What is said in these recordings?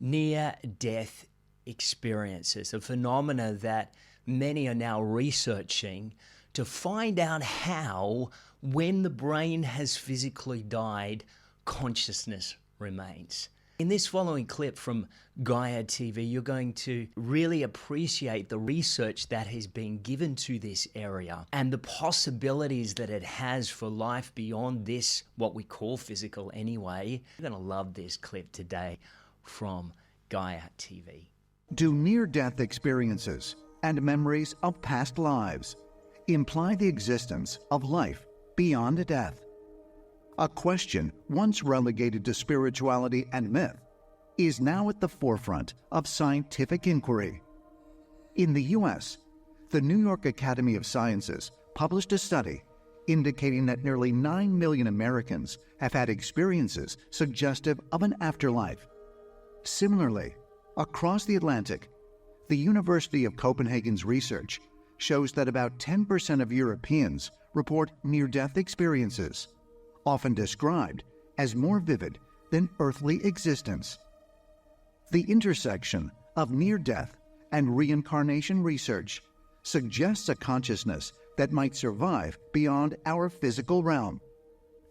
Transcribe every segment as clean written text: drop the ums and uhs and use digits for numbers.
near-death experiences, a phenomena that many are now researching to find out how, when the brain has physically died, consciousness remains. In this following clip from Gaia TV, you're going to really appreciate the research that has been given to this area and the possibilities that it has for life beyond this, what we call physical anyway. You're going to love this clip today from Gaia TV. Do near-death experiences and memories of past lives imply the existence of life beyond death? A question once relegated to spirituality and myth is now at the forefront of scientific inquiry. In the U.S., the New York Academy of Sciences published a study indicating that nearly 9 million Americans have had experiences suggestive of an afterlife. Similarly, across the Atlantic, the University of Copenhagen's research shows that about 10% of Europeans report near-death experiences, often described as more vivid than earthly existence. The intersection of near-death and reincarnation research suggests a consciousness that might survive beyond our physical realm,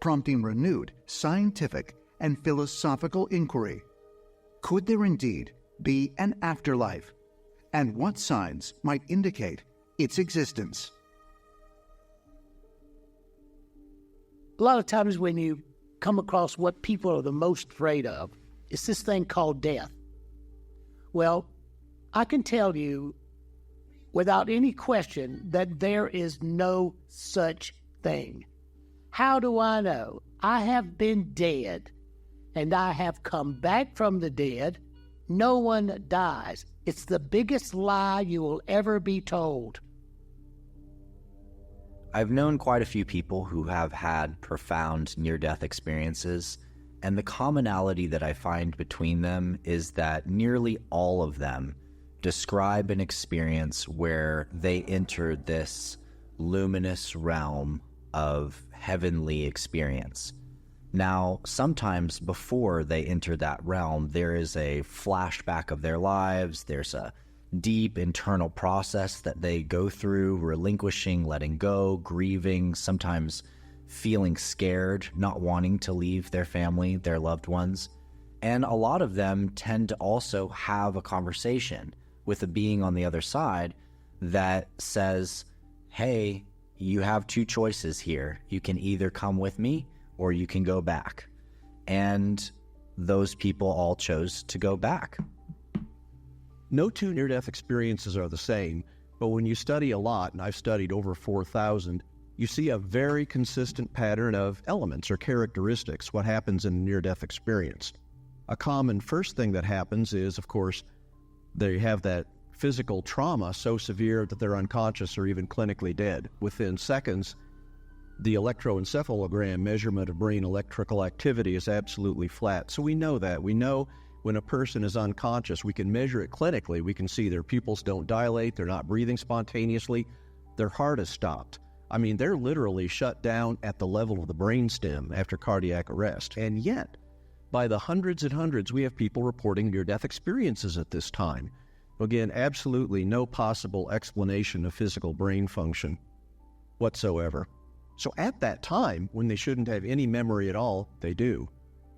prompting renewed scientific and philosophical inquiry. Could there indeed be an afterlife? And what signs might indicate its existence? A lot of times when you come across what people are the most afraid of, it's this thing called death. Well, I can tell you without any question that there is no such thing. How do I know? I have been dead, and I have come back from the dead. No one dies. It's the biggest lie you will ever be told. I've known quite a few people who have had profound near-death experiences, and the commonality that I find between them is that nearly all of them describe an experience where they entered this luminous realm of heavenly experience. Now, sometimes before they enter that realm, there is a flashback of their lives. There's a deep internal process that they go through, relinquishing, letting go, grieving, sometimes feeling scared, not wanting to leave their family, their loved ones. And a lot of them tend to also have a conversation with a being on the other side that says, hey, you have two choices here. You can either come with me or you can go back. And those people all chose to go back. No two near-death experiences are the same, but when you study a lot, and I've studied over 4,000, you see a very consistent pattern of elements or characteristics, what happens in a near-death experience. A common first thing that happens is, of course, they have that physical trauma so severe that they're unconscious or even clinically dead. Within seconds, the electroencephalogram measurement of brain electrical activity is absolutely flat. So we know that. We know when a person is unconscious, we can measure it clinically. We can see their pupils don't dilate, they're not breathing spontaneously, their heart has stopped. I mean, they're literally shut down at the level of the brainstem after cardiac arrest. And yet, by the hundreds and hundreds, we have people reporting near-death experiences at this time. Again, absolutely no possible explanation of physical brain function whatsoever. So at that time, when they shouldn't have any memory at all, they do.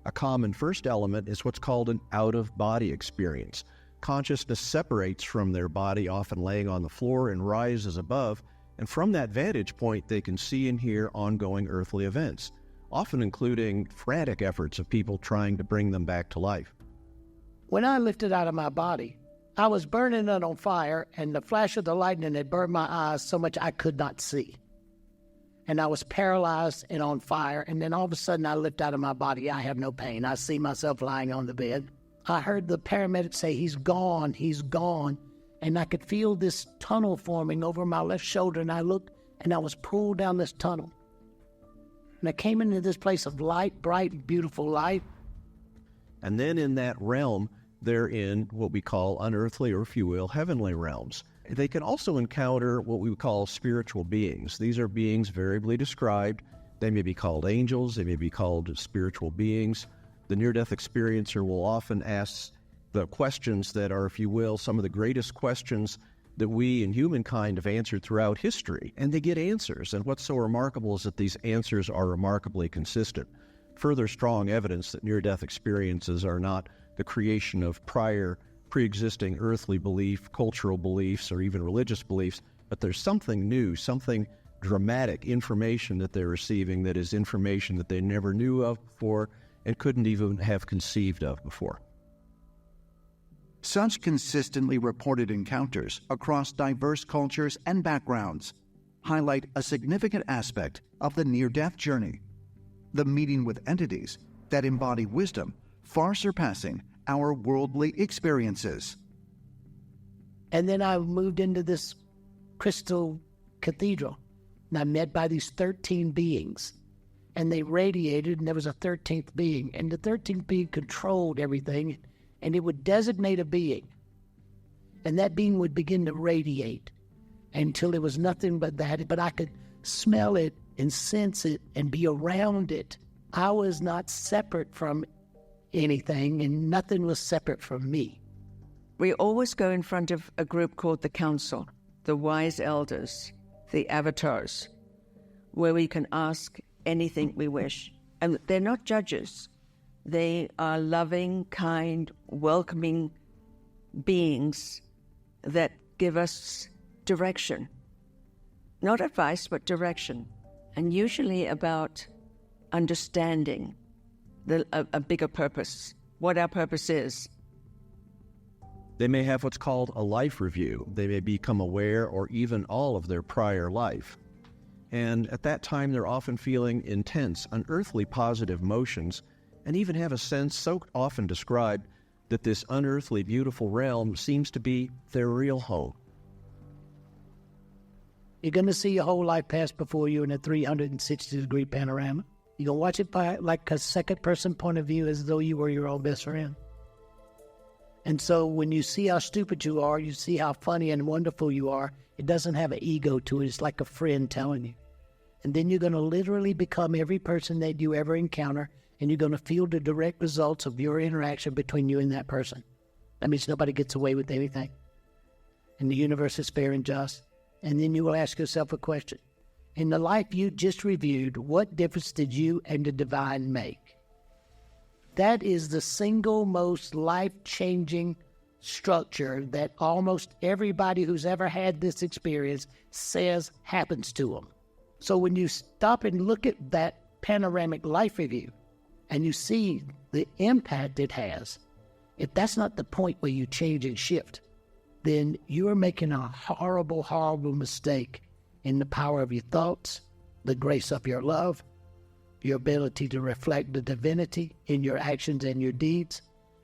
A common first element is what's called an out-of-body experience. Consciousness separates from their body, often laying on the floor, and rises above, and from that vantage point, they can see and hear ongoing earthly events, often including frantic efforts of people trying to bring them back to life. When I lifted out of my body, I was burning it on fire, and the flash of the lightning had burned my eyes so much I could not see. And I was paralyzed and on fire, and then all of a sudden I lift out of my body. I have no pain. I see myself lying on the bed. I heard the paramedic say, he's gone, and I could feel this tunnel forming over my left shoulder, and I looked, and I was pulled down this tunnel. And I came into this place of light, bright, beautiful light. And then in that realm, they're in what we call unearthly, or if you will, heavenly realms. They can also encounter what we would call spiritual beings. These are beings variably described. They may be called angels, they may be called spiritual beings. The near-death experiencer will often ask the questions that are, if you will, some of the greatest questions that we in humankind have answered throughout history, and they get answers. And what's so remarkable is that these answers are remarkably consistent. Further strong evidence that near-death experiences are not the creation of prior pre-existing earthly belief, cultural beliefs, or even religious beliefs, but there's something new, something dramatic information that they're receiving that is information that they never knew of before and couldn't even have conceived of before. Such consistently reported encounters across diverse cultures and backgrounds highlight a significant aspect of the near-death journey, the meeting with entities that embody wisdom far surpassing our worldly experiences. And then I moved into this crystal cathedral, and I'm met by these 13 beings, and they radiated, and there was a 13th being, and the 13th being controlled everything, and it would designate a being, and that being would begin to radiate until it was nothing but that, but I could smell it and sense it and be around it. I was not separate from anything, and nothing was separate from me. We always go in front of a group called the Council, the wise elders, the avatars, where we can ask anything we wish. And they're not judges. They are loving, kind, welcoming beings that give us direction. Not advice, but direction. And usually about understanding a bigger purpose, what our purpose is. They may have what's called a life review. They may become aware or even all of their prior life. And at that time, they're often feeling intense, unearthly positive motions, and even have a sense so often described that this unearthly, beautiful realm seems to be their real home. You're going to see your whole life pass before you in a 360-degree panorama. You're going to watch it by like a second-person point of view as though you were your own best friend. And so when you see how stupid you are, you see how funny and wonderful you are, it doesn't have an ego to it. It's like a friend telling you. And then you're going to literally become every person that you ever encounter, and you're going to feel the direct results of your interaction between you and that person. That means nobody gets away with anything. And the universe is fair and just. And then you will ask yourself a question. In the life you just reviewed, what difference did you and the divine make? That is the single most life-changing structure that almost everybody who's ever had this experience says happens to them. So when you stop and look at that panoramic life review and you see the impact it has, if that's not the point where you change and shift, then you are making a horrible, horrible mistake in the power of your thoughts, the grace of your love, your ability to reflect the divinity in your actions and your deeds,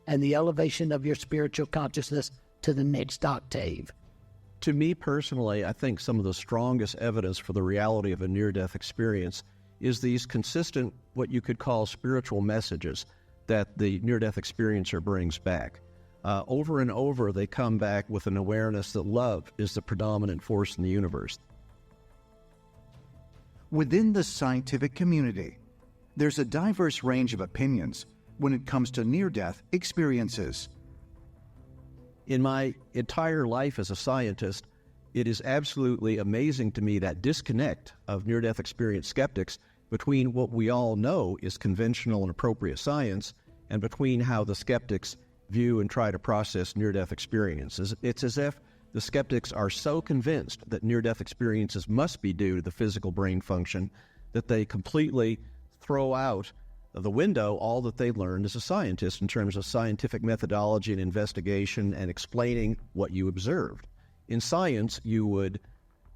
and the elevation of your spiritual consciousness to the next octave. To me personally, I think some of the strongest evidence for the reality of a near-death experience is these consistent, what you could call spiritual messages that the near-death experiencer brings back. Over and over, they come back with an awareness that love is the predominant force in the universe. Within the scientific community, there's a diverse range of opinions when it comes to near-death experiences. In my entire life as a scientist, it is absolutely amazing to me that disconnect of near-death experience skeptics between what we all know is conventional and appropriate science and between how the skeptics view and try to process near-death experiences. It's as if the skeptics are so convinced that near-death experiences must be due to the physical brain function that they completely throw out the window all that they learned as a scientist in terms of scientific methodology and investigation and explaining what you observed. In science, you would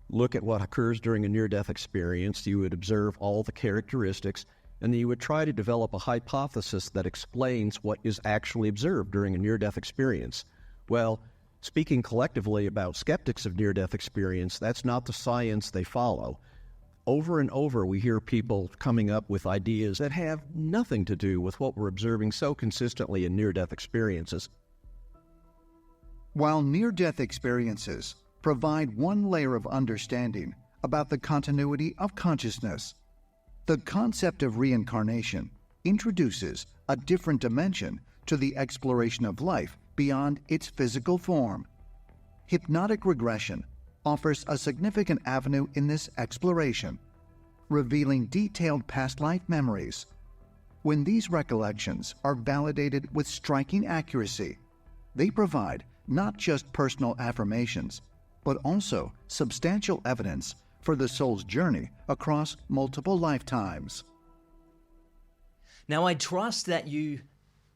look at what occurs during a near-death experience, you would observe all the characteristics, and then you would try to develop a hypothesis that explains what is actually observed during a near-death experience. Well, speaking collectively about skeptics of near-death experience, that's not the science they follow. Over and over, we hear people coming up with ideas that have nothing to do with what we're observing so consistently in near-death experiences. While near-death experiences provide one layer of understanding about the continuity of consciousness, the concept of reincarnation introduces a different dimension to the exploration of life beyond its physical form. Hypnotic regression offers a significant avenue in this exploration, revealing detailed past life memories. When these recollections are validated with striking accuracy, they provide not just personal affirmations, but also substantial evidence for the soul's journey across multiple lifetimes. Now, I trust that you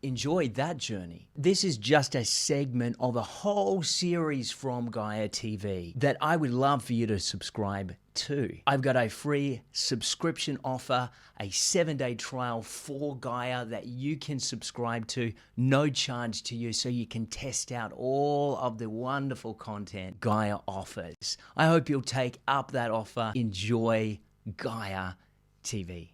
enjoyed that journey. This is just a segment of a whole series from Gaia TV that I would love for you to subscribe to. I've got a free subscription offer, a 7-day trial for Gaia that you can subscribe to, no charge to you, so you can test out all of the wonderful content Gaia offers. I hope you'll take up that offer. Enjoy Gaia TV.